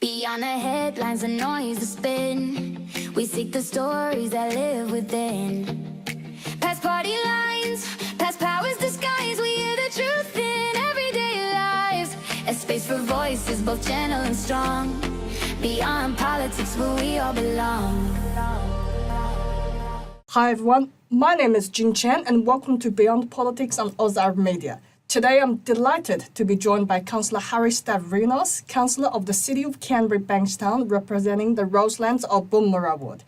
Beyond the headlines, the noise, the spin, we seek the stories that live within. Past party lines, past powers disguised, we hear the truth in everyday lives. A space for voices, both gentle and strong. Beyond politics, where we all belong. Hi everyone, my name is Jin Qian and welcome to Beyond Politics on Ozark Media. Today I'm delighted to be joined by Councillor Harry Stavrinos, Councillor of the City of Canterbury-Bankstown, representing the Roselands of Boonmurra Ward.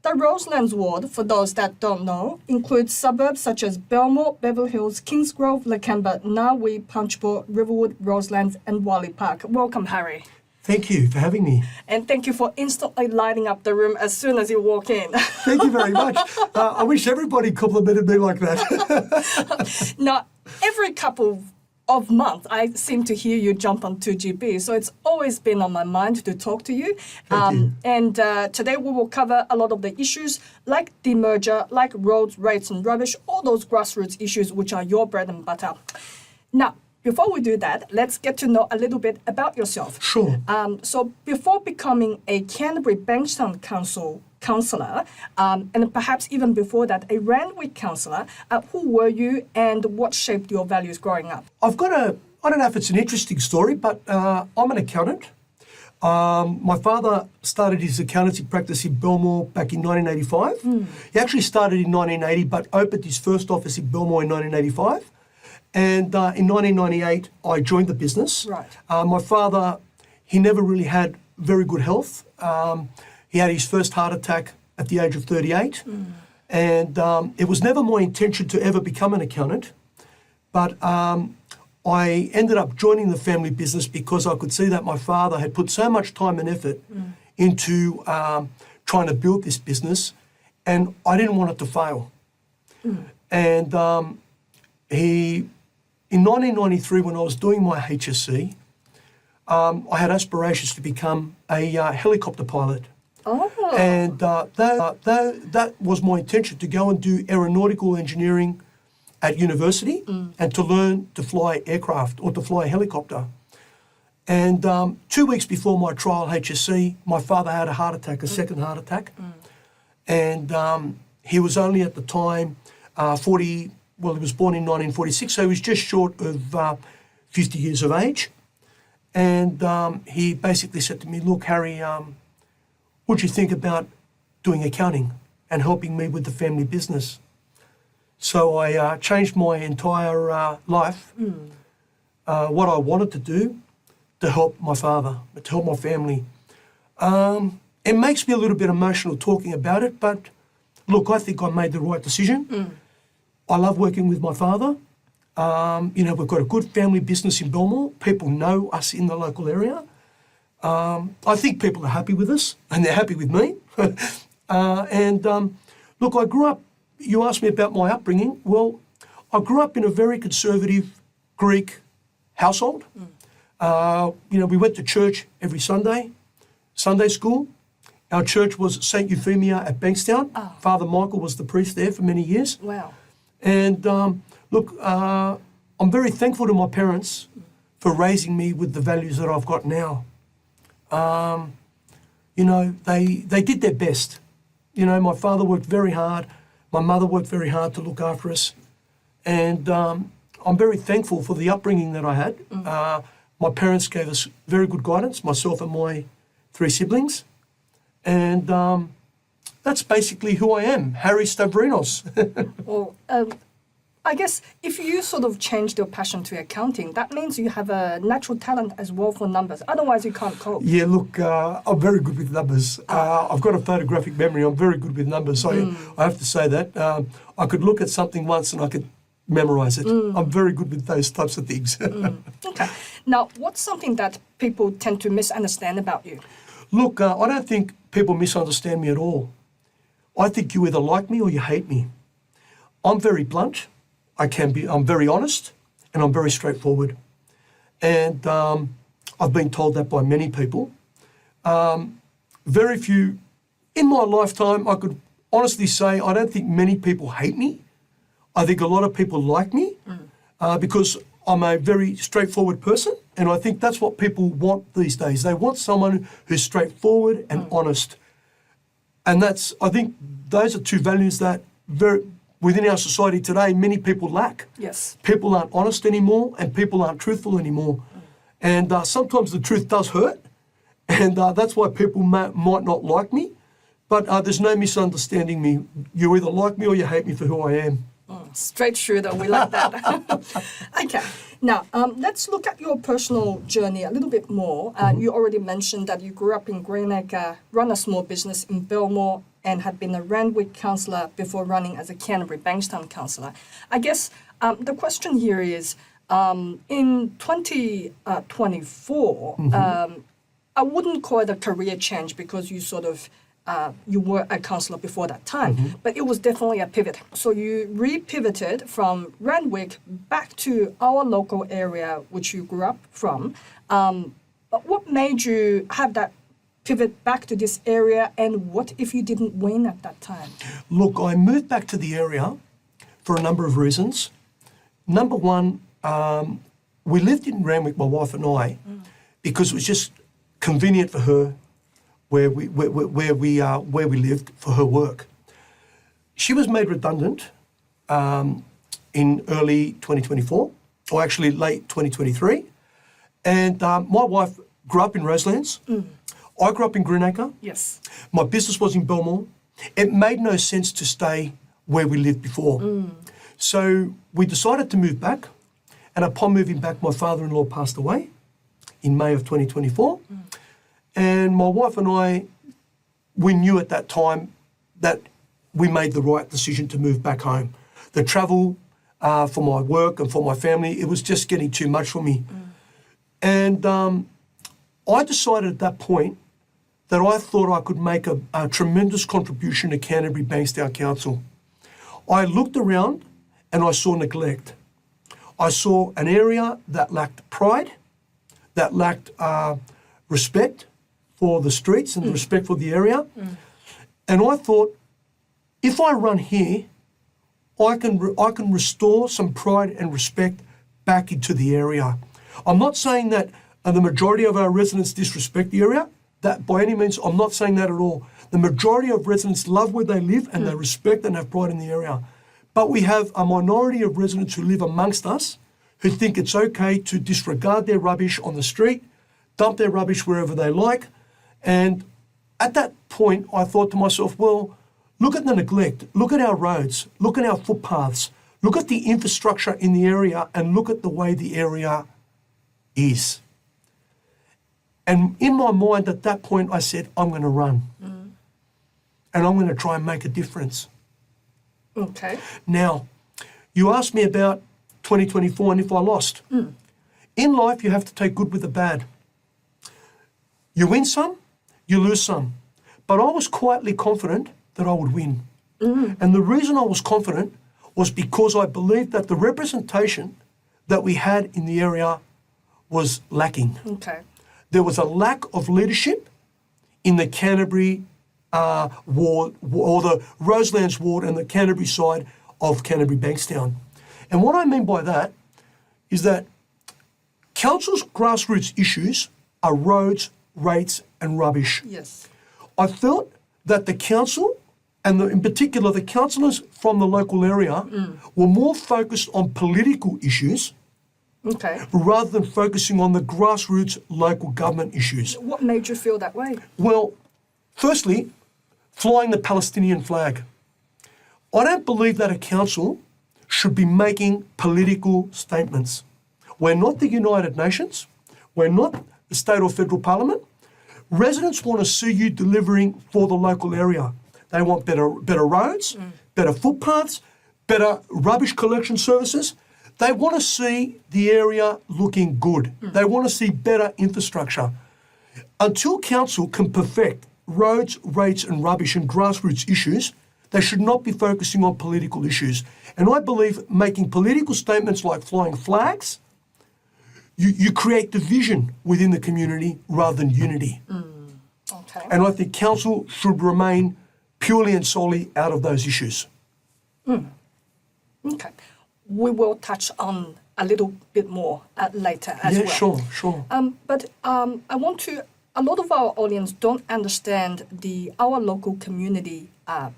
The Roselands Ward, for those that don't know, includes suburbs such as Belmore, Beverly Hills, Kingsgrove, Lakemba, Narwee, Punchbowl, Riverwood, Roselands and Wally Park. Welcome, Harry. Thank you for having me. And thank you for instantly lighting up the room as soon as you walk in. Thank you very much. I wish everybody complimented me like that. Now, every couple of months, I seem to hear you jump on 2GB, so it's always been on my mind to talk to you. Thank you. And today we will cover a lot of the issues like demerger, like roads, rates and rubbish, all those grassroots issues which are your bread and butter. Now, before we do that, let's get to know a little bit about yourself. Sure. So before becoming a Canterbury-Bankstown councillor, and perhaps even before that, a Randwick councillor, who were you and what shaped your values growing up? I don't know if it's an interesting story, but I'm an accountant. My father started his accountancy practice in Belmore back in 1985. He actually started in 1980, but opened his first office in Belmore in 1985. And in 1998, I joined the business. Right. My father, he never really had very good health. He had his first heart attack at the age of 38. And it was never my intention to ever become an accountant. But I ended up joining the family business because I could see that my father had put so much time and effort into trying to build this business, and I didn't want it to fail. And in 1993, when I was doing my HSC, I had aspirations to become a helicopter pilot. Oh. And that was my intention, to go and do aeronautical engineering at university and to learn to fly aircraft or to fly a helicopter. And 2 weeks before my trial HSC, my father had a heart attack, a second heart attack. And he was only at the time 40, well, he was born in 1946, so he was just short of 50 years of age. And he basically said to me, look, Harry, what do you think about doing accounting and helping me with the family business? So I changed my entire life, what I wanted to do to help my father, to help my family. It makes me a little bit emotional talking about it, but look, I think I made the right decision. I love working with my father. We've got a good family business in Belmore. People know us in the local area. I think people are happy with us, and they're happy with me. Look, I grew up, you asked me about my upbringing. Well, I grew up in a very conservative Greek household. We went to church every Sunday, Sunday school. Our church was St. Euphemia at Bankstown. Oh. Father Michael was the priest there for many years. Wow. And look, I'm very thankful to my parents for raising me with the values that I've got now. They did their best. My father worked very hard. My mother worked very hard to look after us. And I'm very thankful for the upbringing that I had. My parents gave us very good guidance, myself and my 3 siblings. And that's basically who I am, Harry Stavrinos. Well, I guess if you sort of changed your passion to accounting, that means you have a natural talent as well for numbers. Otherwise, you can't cope. Yeah, look, I'm very good with numbers. I've got a photographic memory. I'm very good with numbers. So I have to say that. I could look at something once and I could memorise it. I'm very good with those types of things. Okay. Now, what's something that people tend to misunderstand about you? Look, I don't think people misunderstand me at all. I think you either like me or you hate me. I'm very blunt. I'm very honest, and I'm very straightforward. And I've been told that by many people. Very few, in my lifetime, I could honestly say I don't think many people hate me. I think a lot of people like me because I'm a very straightforward person, and I think that's what people want these days. They want someone who's straightforward and honest. And I think those are two values that within our society today, many people lack. Yes. People aren't honest anymore, and people aren't truthful anymore. And sometimes the truth does hurt, and that's why people might not like me. But there's no misunderstanding me. You either like me or you hate me for who I am. Straight shooter, we like that. Okay, now let's look at your personal journey a little bit more. You already mentioned that you grew up in Greenacre, run a small business in Belmore, and had been a Randwick councillor before running as a Canterbury-Bankstown councillor. I guess the question here is, in 2024, I wouldn't call it a career change because you sort of you were a councillor before that time, but it was definitely a pivot. So you re-pivoted from Randwick back to our local area, which you grew up from. But what made you have that pivot back to this area, and what if you didn't win at that time? Look, I moved back to the area for a number of reasons. Number one, we lived in Randwick, my wife and I, because it was just convenient for her where we lived for her work. She was made redundant in early 2024, or actually late 2023. And my wife grew up in Roselands. I grew up in Greenacre. Yes. My business was in Belmore. It made no sense to stay where we lived before. So we decided to move back. And upon moving back, my father-in-law passed away in May of 2024. And my wife and I, we knew at that time that we made the right decision to move back home. The travel for my work and for my family, it was just getting too much for me. And I decided at that point that I thought I could make a tremendous contribution to Canterbury-Bankstown Council. I looked around and I saw neglect. I saw an area that lacked pride, that lacked respect for the streets and respect for the area. And I thought, if I run here, I can restore some pride and respect back into the area. I'm not saying that the majority of our residents disrespect the area. That by any means, I'm not saying that at all. The majority of residents love where they live and they respect and have pride in the area. But we have a minority of residents who live amongst us who think it's okay to disregard their rubbish on the street, dump their rubbish wherever they like. And at that point, I thought to myself, well, look at the neglect, look at our roads, look at our footpaths, look at the infrastructure in the area, and look at the way the area is. And in my mind at that point, I said, I'm going to run. And I'm going to try and make a difference. Okay. Now, you asked me about 2024 and if I lost. In life, you have to take good with the bad. You win some, you lose some. But I was quietly confident that I would win. And the reason I was confident was because I believed that the representation that we had in the area was lacking. Okay. There was a lack of leadership in the Canterbury ward, or the Roselands ward and the Canterbury side of Canterbury-Bankstown. And what I mean by that is that council's grassroots issues are roads, rates and rubbish. Yes. I felt that the council, and in particular the councillors from the local area, were more focused on political issues Okay. rather than focusing on the grassroots local government issues. What made you feel that way? Well, firstly, flying the Palestinian flag. I don't believe that a council should be making political statements. We're not the United Nations. We're not the state or federal parliament. Residents want to see you delivering for the local area. They want better roads, better footpaths, better rubbish collection services. They want to see the area looking good. They want to see better infrastructure. Until council can perfect roads, rates and rubbish and grassroots issues, they should not be focusing on political issues. And I believe making political statements like flying flags, you create division within the community rather than unity. Okay. And I think council should remain purely and solely out of those issues. Okay. We will touch on a little bit more later as Yeah, well. sure. But I want to. A lot of our audience don't understand our local community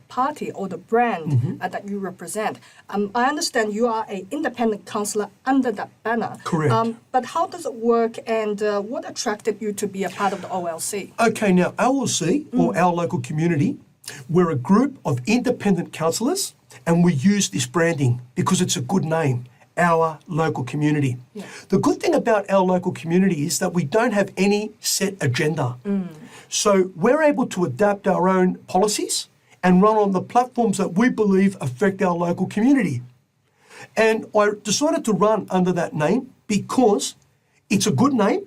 party or the brand that you represent. I understand you are an independent councillor under that banner. Correct. But how does it work, and what attracted you to be a part of the OLC? Okay, now LLC, or our local community, we're a group of independent councillors, and we use this branding because it's a good name, our local community. Yeah. The good thing about our local community is that we don't have any set agenda. So we're able to adapt our own policies and run on the platforms that we believe affect our local community. And I decided to run under that name because it's a good name,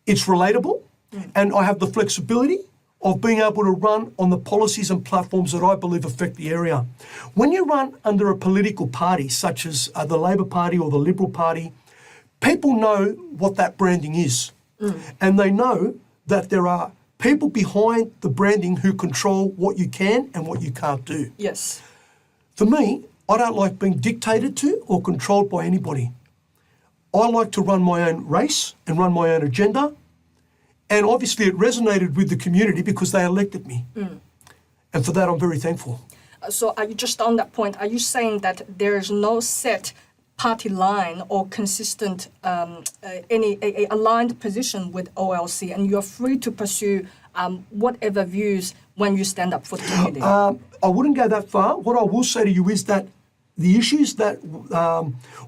it's relatable, and I have the flexibility of being able to run on the policies and platforms that I believe affect the area. When you run under a political party, such as the Labor Party or the Liberal Party, people know what that branding is. And they know that there are people behind the branding who control what you can and what you can't do. Yes. For me, I don't like being dictated to or controlled by anybody. I like to run my own race and run my own agenda. And obviously it resonated with the community because they elected me. And for that, I'm very thankful. So are you just on that point, are you saying that there is no set party line or consistent, any aligned position with OLC, and you're free to pursue whatever views when you stand up for the community? I wouldn't go that far. What I will say to you is that the issues that,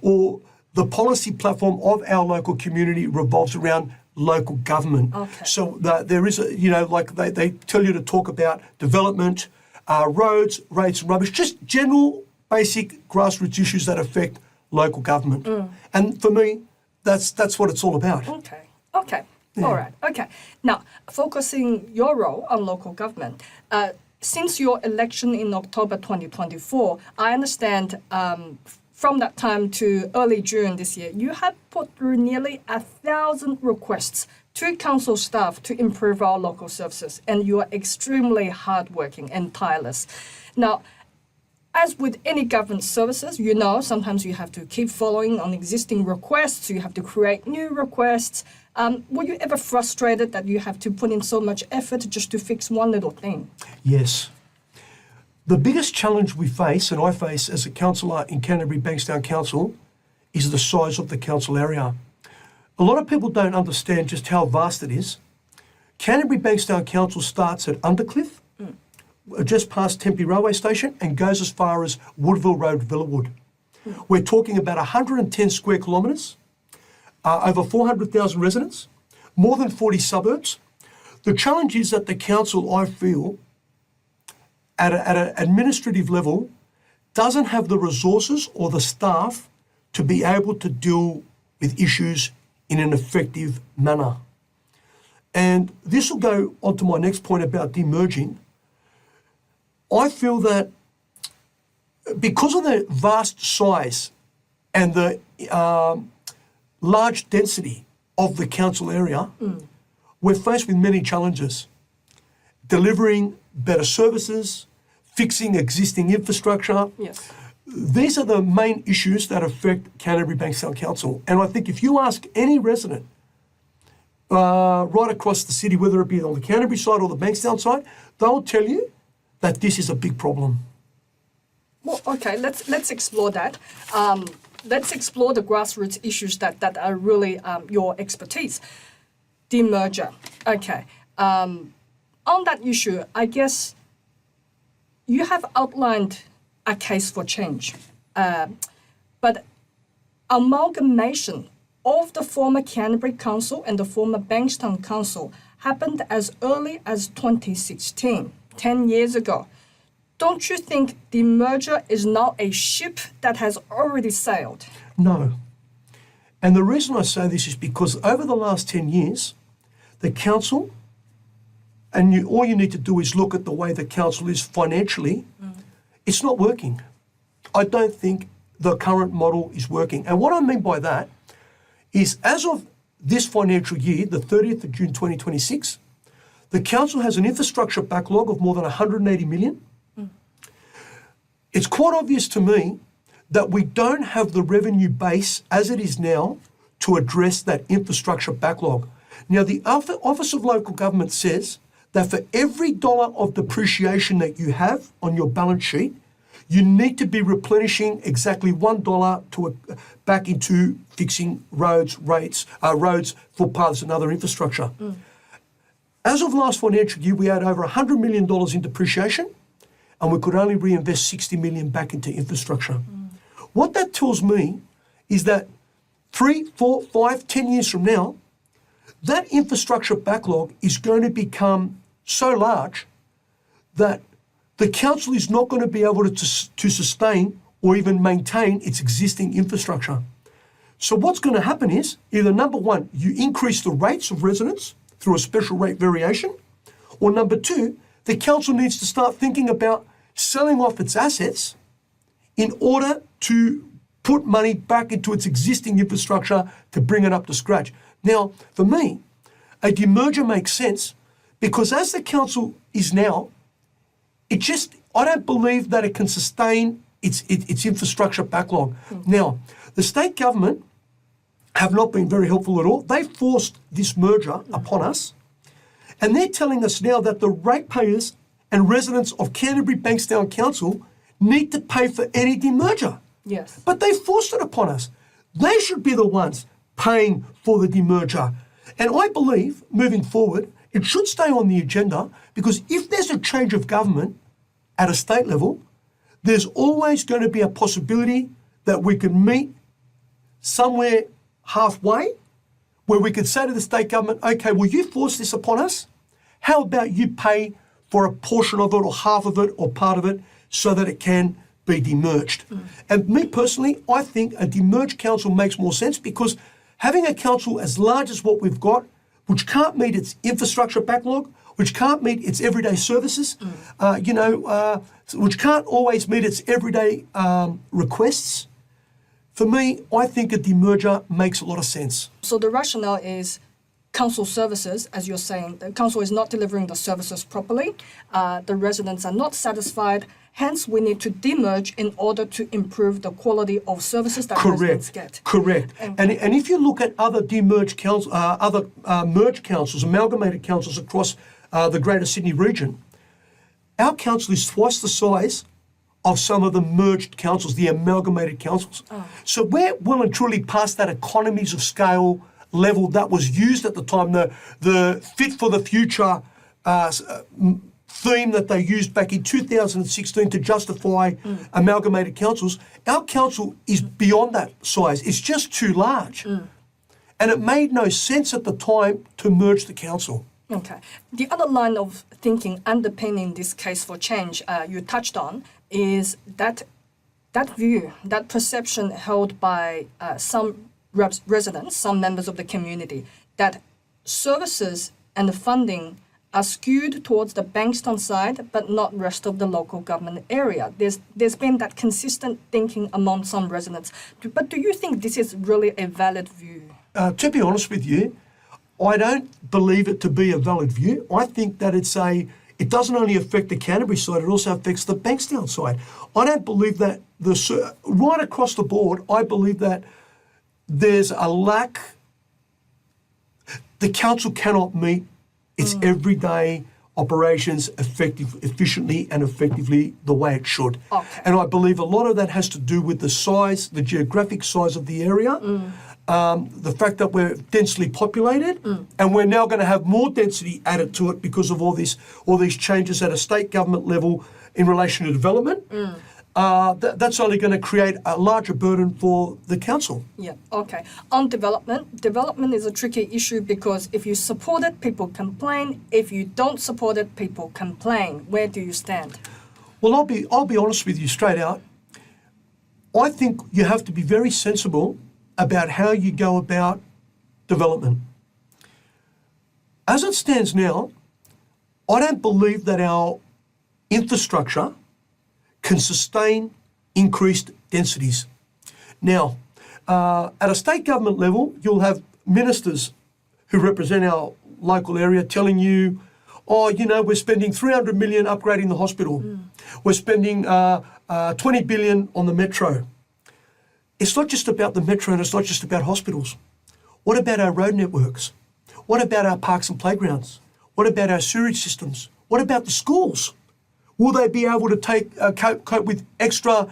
or the policy platform of our local community revolves around local government. Okay. So there is a, like they tell you to talk about development, roads, rates and rubbish, just general basic grassroots issues that affect local government. And for me, that's what it's all about. Okay. All right. Okay. Now, focusing your role on local government, since your election in October 2024, I understand from that time to early June this year, you have put through nearly 1,000 requests to council staff to improve our local services, and you are extremely hardworking and tireless. Now, as with any government services, sometimes you have to keep following on existing requests, you have to create new requests. Were you ever frustrated that you have to put in so much effort just to fix one little thing? Yes. The biggest challenge we face, and I face as a councillor in Canterbury-Bankstown Council, is the size of the council area. A lot of people don't understand just how vast it is. Canterbury-Bankstown Council starts at Undercliff, just past Tempe Railway Station, and goes as far as Woodville Road, Villawood. We're talking about 110 square kilometres, over 400,000 residents, more than 40 suburbs. The challenge is that the council, I feel, at an administrative level, doesn't have the resources or the staff to be able to deal with issues in an effective manner. And this will go on to my next point about demerging. I feel that because of the vast size and the large density of the council area, we're faced with many challenges. Delivering better services, fixing existing infrastructure. Yes. These are the main issues that affect Canterbury-Bankstown Council. And I think if you ask any resident right across the city, whether it be on the Canterbury side or the Bankstown side, they'll tell you that this is a big problem. Well, okay, let's explore that. Let's explore the grassroots issues that are really your expertise. Demerger. Okay. On that issue, I guess you have outlined a case for change, but amalgamation of the former Canterbury Council and the former Bankstown Council happened as early as 2016, 10 years ago. Don't you think the merger is now a ship that has already sailed? No. And the reason I say this is because over the last 10 years, the council, and all you need to do is look at the way the council is financially, it's not working. I don't think the current model is working. And what I mean by that is as of this financial year, the 30th of June 2026, the council has an infrastructure backlog of more than 180 million. It's quite obvious to me that we don't have the revenue base as it is now to address that infrastructure backlog. Now, the Office of Local Government says that for every dollar of depreciation that you have on your balance sheet, you need to be replenishing exactly $1 back into fixing roads for paths and other infrastructure. As of last financial year, we had over $100 million in depreciation, and we could only reinvest $60 million back into infrastructure. What that tells me is that 3, 4, 5, 10 years from now, that infrastructure backlog is going to become so large that the council is not going to be able to sustain or even maintain its existing infrastructure. So what's going to happen is either number one, you increase the rates of residents through a special rate variation, or number two, the council needs to start thinking about selling off its assets in order to put money back into its existing infrastructure to bring it up to scratch. Now, for me, a demerger makes sense because as the council is now, I don't believe that it can sustain its infrastructure backlog. Now, the state government have not been very helpful at all. They forced this merger upon us, and they're telling us now that the ratepayers and residents of Canterbury-Bankstown Council need to pay for any demerger. Yes. But they forced it upon us. They should be the ones paying for the demerger. And I believe, moving forward, it should stay on the agenda because if there's a change of government at a state level, there's always going to be a possibility that we can meet somewhere halfway where we could say to the state government, okay, well, you forced this upon us. How about you pay for a portion of it or half of it or part of it so that it can be demerged? And me personally, I think a demerged council makes more sense because having a council as large as what we've got, which can't meet its infrastructure backlog, which can't meet its everyday services, which can't always meet its everyday requests, for me, I think a demerger makes a lot of sense. So the rationale is council services, as you're saying, the council is not delivering the services properly. The residents are not satisfied. Hence, we need to demerge in order to improve the quality of services that residents get. Correct. And if you look at other demerged councils, merged councils, amalgamated councils across the Greater Sydney region, our council is twice the size of some of the merged councils, the amalgamated councils. So we're well and truly past that economies of scale level that was used at the time, the fit for the future theme that they used back in 2016 to justify amalgamated councils. Our council is beyond that size. It's just too large. And it made no sense at the time to merge the council. Okay. The other line of thinking underpinning this case for change you touched on is that view, that perception held by some residents, some members of the community, that services and the funding are skewed towards the Bankstown side, but not rest of the local government area. There's been that consistent thinking among some residents. But do you think this is really a valid view? To be honest with you, I don't believe it to be a valid view. I think that it doesn't only affect the Canterbury side, it also affects the Bankstown side. I don't believe that right across the board, I believe that there's a lack. The council cannot meet its everyday operations efficiently and effectively the way it should. Okay. And I believe a lot of that has to do with the size, the geographic size of the area, the fact that we're densely populated, and we're now going to have more density added to it because of all these changes at a state government level in relation to development. That's only going to create a larger burden for the council. Yeah, okay. On development is a tricky issue because if you support it, people complain. If you don't support it, people complain. Where do you stand? Well, I'll be honest with you straight out. I think you have to be very sensible about how you go about development. As it stands now, I don't believe that our infrastructure can sustain increased densities. Now, at a state government level, you'll have ministers who represent our local area telling you, we're spending $300 million upgrading the hospital. We're spending $20 billion on the metro. it's not just about the metro and it's not just about hospitals. What about our road networks? What about our parks and playgrounds? What about our sewage systems? What about the schools? Will they be able to cope with the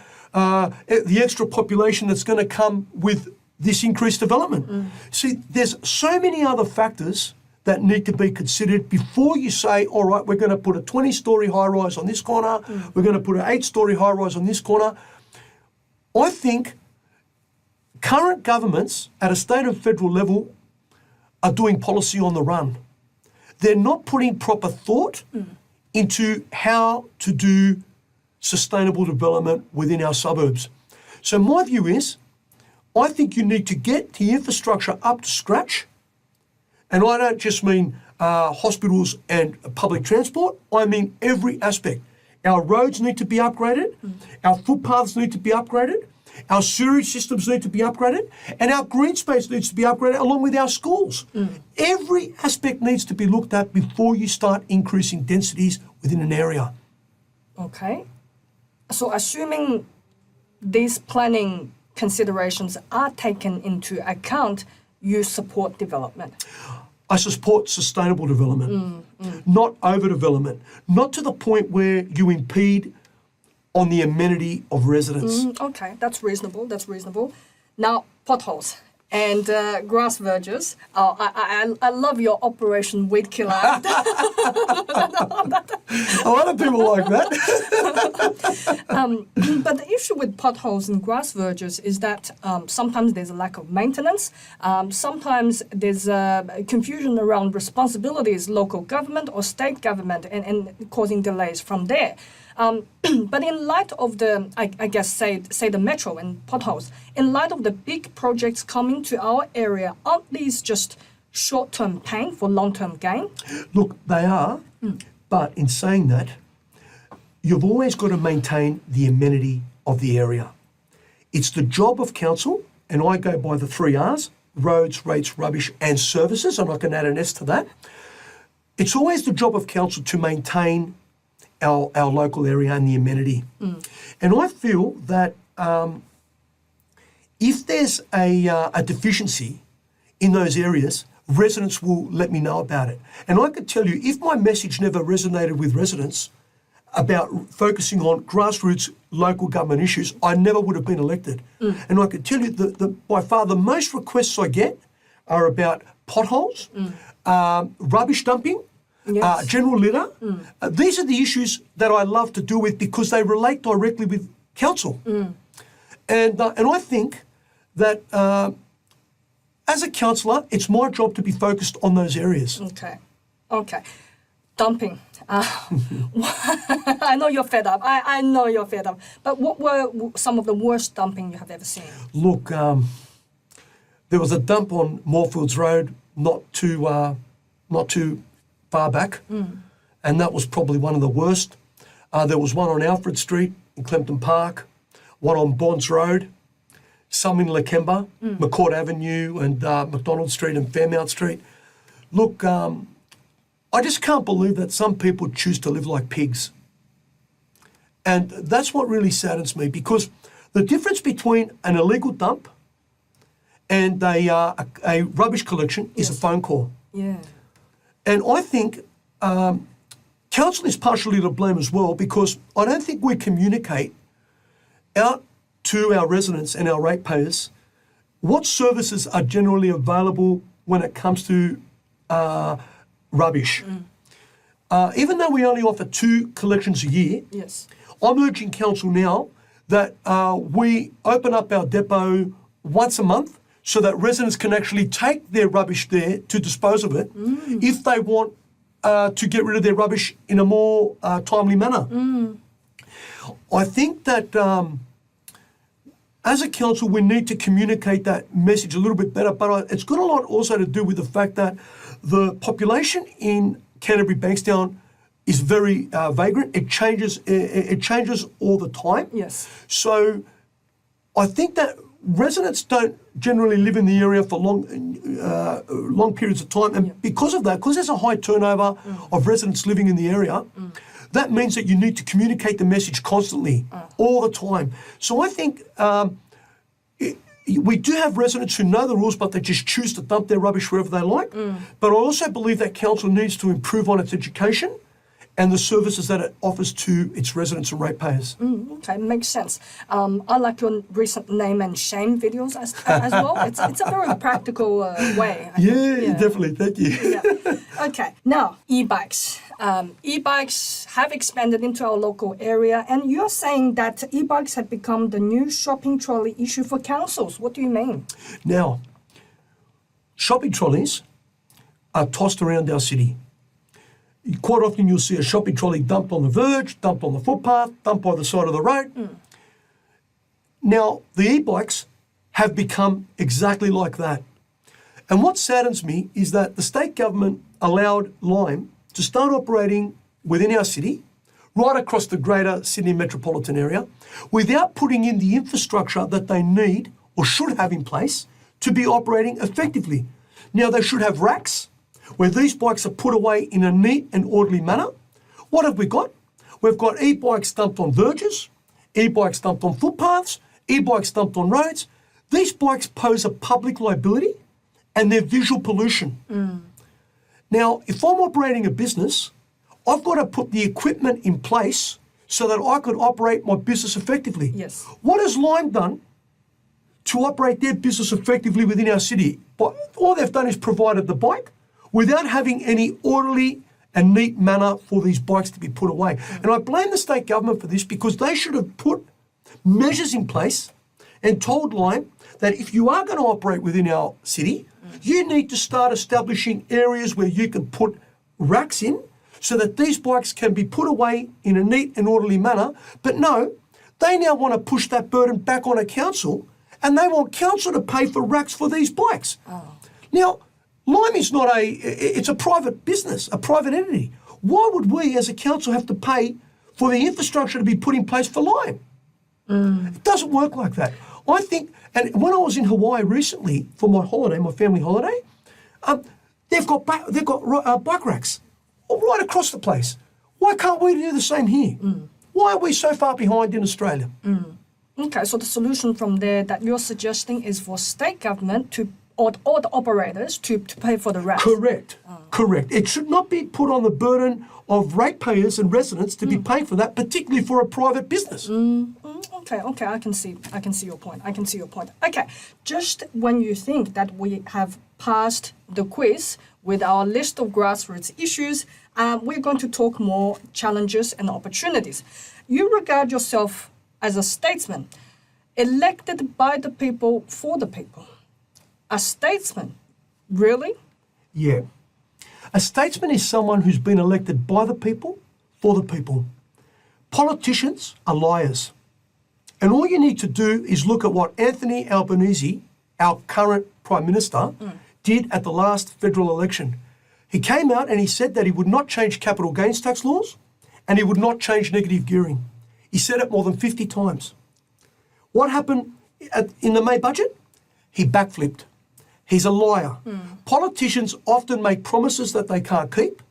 extra population that's going to come with this increased development? See, there's so many other factors that need to be considered before you say, all right, we're going to put a 20-storey high-rise on this corner, we're going to put an 8-storey high-rise on this corner. I think current governments at a state and federal level are doing policy on the run. They're not putting proper thought into how to do sustainable development within our suburbs. So my view is, I think you need to get the infrastructure up to scratch. And I don't just mean hospitals and public transport, I mean every aspect. Our roads need to be upgraded, our footpaths need to be upgraded, our sewage systems need to be upgraded, and our green space needs to be upgraded along with our schools. Every aspect needs to be looked at before you start increasing densities within an area. Okay. So assuming these planning considerations are taken into account, you support development? I support sustainable development, not overdevelopment, not to the point where you impede on the amenity of residents. Okay, that's reasonable, that's reasonable. Now, potholes and grass verges. I love your Operation Weed Killer. A lot of people like that. But the issue with potholes and grass verges is that sometimes there's a lack of maintenance. Sometimes there's confusion around responsibilities, local government or state government, and causing delays from there. But in light of the, I guess, say the metro and potholes, in light of the big projects coming to our area, aren't these just short-term pain for long-term gain? Look, they are, but in saying that, you've always got to maintain the amenity of the area. It's the job of council, and I go by the 3 R's, roads, rates, rubbish and services, and I can add an S to that. It's always the job of council to maintain our local area and the amenity. And I feel that if there's a deficiency in those areas, residents will let me know about it. And I could tell you, if my message never resonated with residents about focusing on grassroots local government issues, I never would have been elected. And I could tell you that by far the most requests I get are about potholes, rubbish dumping, general litter. These are the issues that I love to deal with because they relate directly with council. And I think that as a councillor, it's my job to be focused on those areas. Okay. Dumping. I know you're fed up. I know you're fed up. But what were some of the worst dumping you have ever seen? Look, there was a dump on Moorfields Road not too far back, and that was probably one of the worst. There was one on Alfred Street in Clempton Park, one on Bonds Road, some in Lakemba, McCourt Avenue and McDonald Street and Fairmount Street. Look, I just can't believe that some people choose to live like pigs. And that's what really saddens me, because the difference between an illegal dump and a rubbish collection is a phone call. Yeah. And I think council is partially to blame as well, because I don't think we communicate out to our residents and our ratepayers what services are generally available when it comes to rubbish. Even though we only offer 2 collections a year, I'm urging council now that we open up our depot once a month so that residents can actually take their rubbish there to dispose of it if they want to get rid of their rubbish in a more timely manner. I think that as a council, we need to communicate that message a little bit better, but it's got a lot also to do with the fact that the population in Canterbury-Bankstown is very vagrant. It changes all the time. Yes. So I think that residents don't generally live in the area for long periods of time, and because of that, because there's a high turnover of residents living in the area, that means that you need to communicate the message constantly, all the time. So I think we do have residents who know the rules, but they just choose to dump their rubbish wherever they like. But I also believe that council needs to improve on its education and the services that it offers to its residents and ratepayers. Okay, makes sense. I like your recent name and shame videos as well. It's a very practical way. I think. Definitely. Thank you. Yeah. Okay, now e-bikes. E-bikes have expanded into our local area, and you're saying that e-bikes have become the new shopping trolley issue for councils. What do you mean? Now, shopping trolleys are tossed around our city. Quite often you'll see a shopping trolley dumped on the verge, dumped on the footpath, dumped by the side of the road. Now, the e-bikes have become exactly like that. And what saddens me is that the state government allowed Lime to start operating within our city, right across the greater Sydney metropolitan area, without putting in the infrastructure that they need or should have in place to be operating effectively. Now, they should have racks where these bikes are put away in a neat and orderly manner. What have we got? We've got e-bikes dumped on verges, e-bikes dumped on footpaths, e-bikes dumped on roads. These bikes pose a public liability and they're visual pollution. Now, if I'm operating a business, I've got to put the equipment in place so that I could operate my business effectively. Yes. What has Lime done to operate their business effectively within our city? But all they've done is provided the bike without having any orderly and neat manner for these bikes to be put away. And I blame the state government for this because they should have put measures in place and told Lime that if you are going to operate within our city, you need to start establishing areas where you can put racks in so that these bikes can be put away in a neat and orderly manner. But no, they now want to push that burden back on a council and they want council to pay for racks for these bikes. Now, Lime is not it's a private business, a private entity. Why would we as a council have to pay for the infrastructure to be put in place for Lime? It doesn't work like that. I think, and when I was in Hawaii recently for my holiday, my family holiday, they've got bike racks right across the place. Why can't we do the same here? Why are we so far behind in Australia? Okay, so the solution from there that you're suggesting is for state government to or the operators to pay for the racks. Correct. Correct. It should not be put on the burden of ratepayers and residents to be paying for that, particularly for a private business. Okay, I can see your point. Okay, just when you think that we have passed the quiz with our list of grassroots issues, we're going to talk more challenges and opportunities. You regard yourself as a statesman, elected by the people for the people. A statesman, really? Yeah. A statesman is someone who's been elected by the people, for the people. Politicians are liars. And all you need to do is look at what Anthony Albanese, our current Prime Minister, did at the last federal election. He came out and he said that he would not change capital gains tax laws and he would not change negative gearing. He said it more than 50 times. What happened in the May budget? He backflipped. He's a liar. Politicians often make promises that they can't keep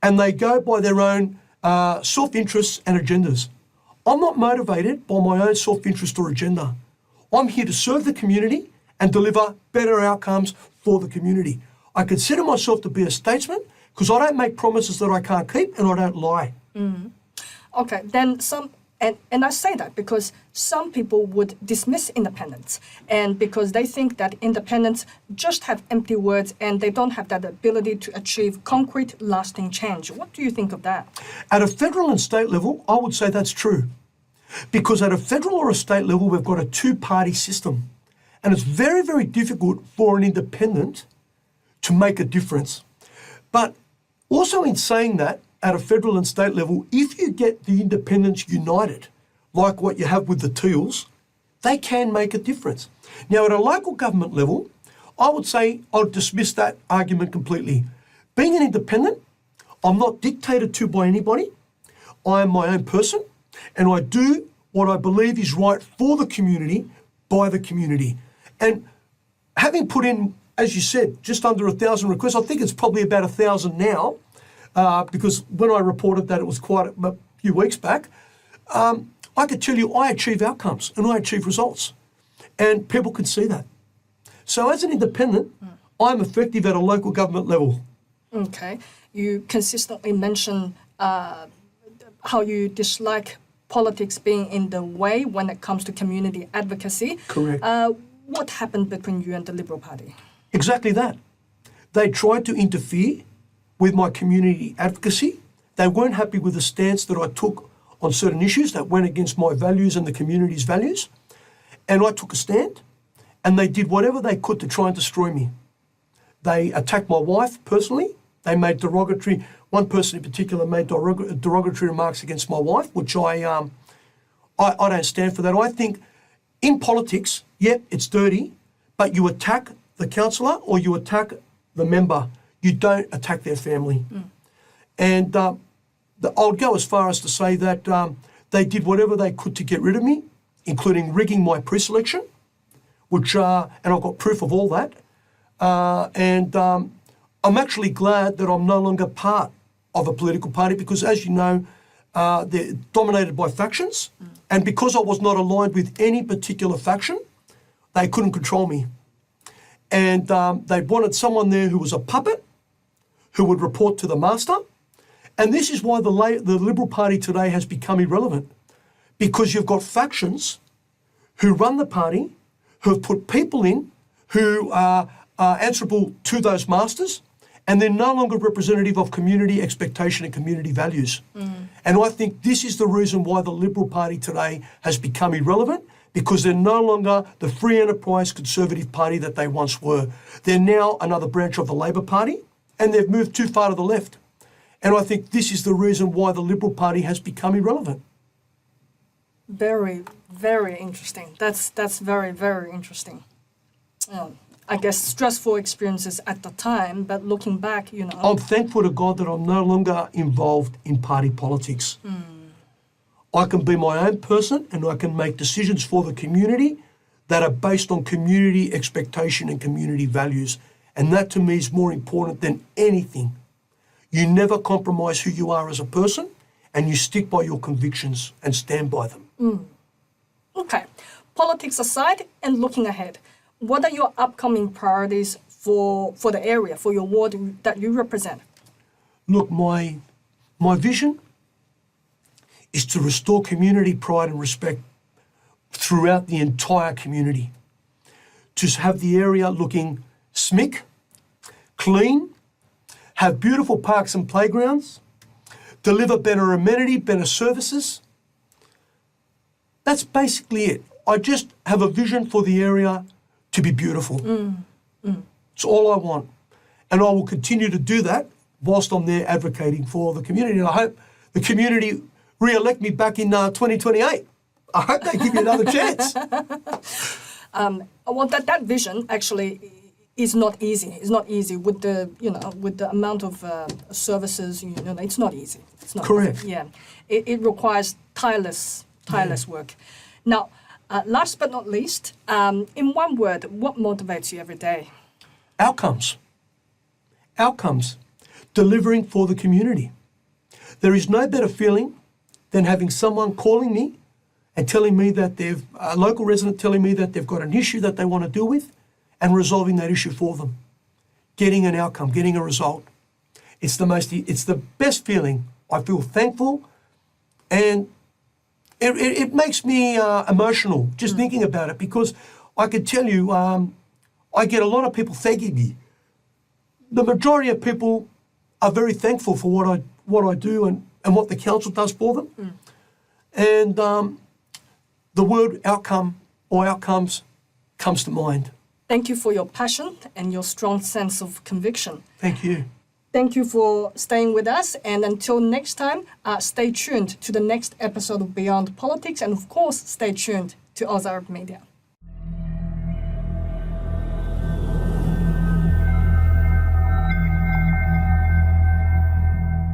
and they go by their own self-interests and agendas. I'm not motivated by my own self-interest or agenda. I'm here to serve the community and deliver better outcomes for the community. I consider myself to be a statesman because I don't make promises that I can't keep and I don't lie. Okay, then and I say that because some people would dismiss independence and because they think that independents just have empty words and they don't have that ability to achieve concrete, lasting change. What do you think of that? At a federal and state level, I would say that's true. Because at a federal or a state level, we've got a two-party system. And it's very, very difficult for an independent to make a difference. But also in saying that, at a federal and state level, if you get the independents united, like what you have with the Teals, they can make a difference. Now, at a local government level, I would say I'd dismiss that argument completely. Being an independent, I'm not dictated to by anybody. I am my own person, and I do what I believe is right for the community, by the community. And having put in, as you said, just under 1,000 requests, I think it's probably about 1,000 now, because when I reported that it was quite a few weeks back, I could tell you I achieve outcomes and I achieve results. And people can see that. So as an independent, I'm effective at a local government level. Okay. You consistently mention how you dislike politics being in the way when it comes to community advocacy. Correct. What happened between you and the Liberal Party? Exactly that. They tried to interfere with my community advocacy. They weren't happy with the stance that I took on certain issues that went against my values and the community's values. And I took a stand, and they did whatever they could to try and destroy me. They attacked my wife personally. They made derogatory, one person in particular made derogatory remarks against my wife, which I don't stand for that. I think in politics, yep, it's dirty, but you attack the councillor or you attack the member. You don't attack their family. And I'll go as far as to say that they did whatever they could to get rid of me, including rigging my pre-selection, which, and I've got proof of all that. I'm actually glad that I'm no longer part of a political party because, as you know, they're dominated by factions. And because I was not aligned with any particular faction, they couldn't control me. And they wanted someone there who was a puppet, who would report to the master. And this is why the Liberal Party today has become irrelevant, because you've got factions who run the party, who have put people in who are answerable to those masters, and they're no longer representative of community expectation and community values. And I think this is the reason why the Liberal Party today has become irrelevant, because they're no longer the free enterprise conservative party that they once were. They're now another branch of the Labor Party, and they've moved too far to the left. And I think this is the reason why the Liberal Party has become irrelevant. Very, very interesting. That's very, very interesting. I guess stressful experiences at the time, but looking back, you know. I'm thankful to God that I'm no longer involved in party politics. I can be my own person and I can make decisions for the community that are based on community expectation and community values. And that to me is more important than anything. You never compromise who you are as a person, and you stick by your convictions and stand by them. Okay. Politics aside and looking ahead, what are your upcoming priorities for the area, for your ward that you represent? Look, my vision is to restore community pride and respect throughout the entire community. To have the area looking smick, clean, have beautiful parks and playgrounds, deliver better amenity, better services. That's basically it. I just have a vision for the area to be beautiful. It's all I want. And I will continue to do that whilst I'm there advocating for the community. And I hope the community re-elect me back in 2028. I hope they give me another chance. Well, that vision actually is not easy. It's not easy with the amount of services. It's not easy. It's not Correct. easy. Yeah, it requires tireless work. Now, last but not least, in one word, what motivates you every day? Outcomes. Delivering for the community. There is no better feeling than having someone calling me and telling me that a local resident telling me that they've got an issue that they want to deal with and resolving that issue for them. Getting an outcome, getting a result. It's the best feeling. I feel thankful, and it makes me emotional just thinking about it, because I can tell you, I get a lot of people thanking me. The majority of people are very thankful for what I do and what the council does for them. And the word outcome or outcomes comes to mind. Thank you for your passion and your strong sense of conviction. Thank you. Thank you for staying with us. And until next time, stay tuned to the next episode of Beyond Politics. And of course, stay tuned to Oz Arab Media.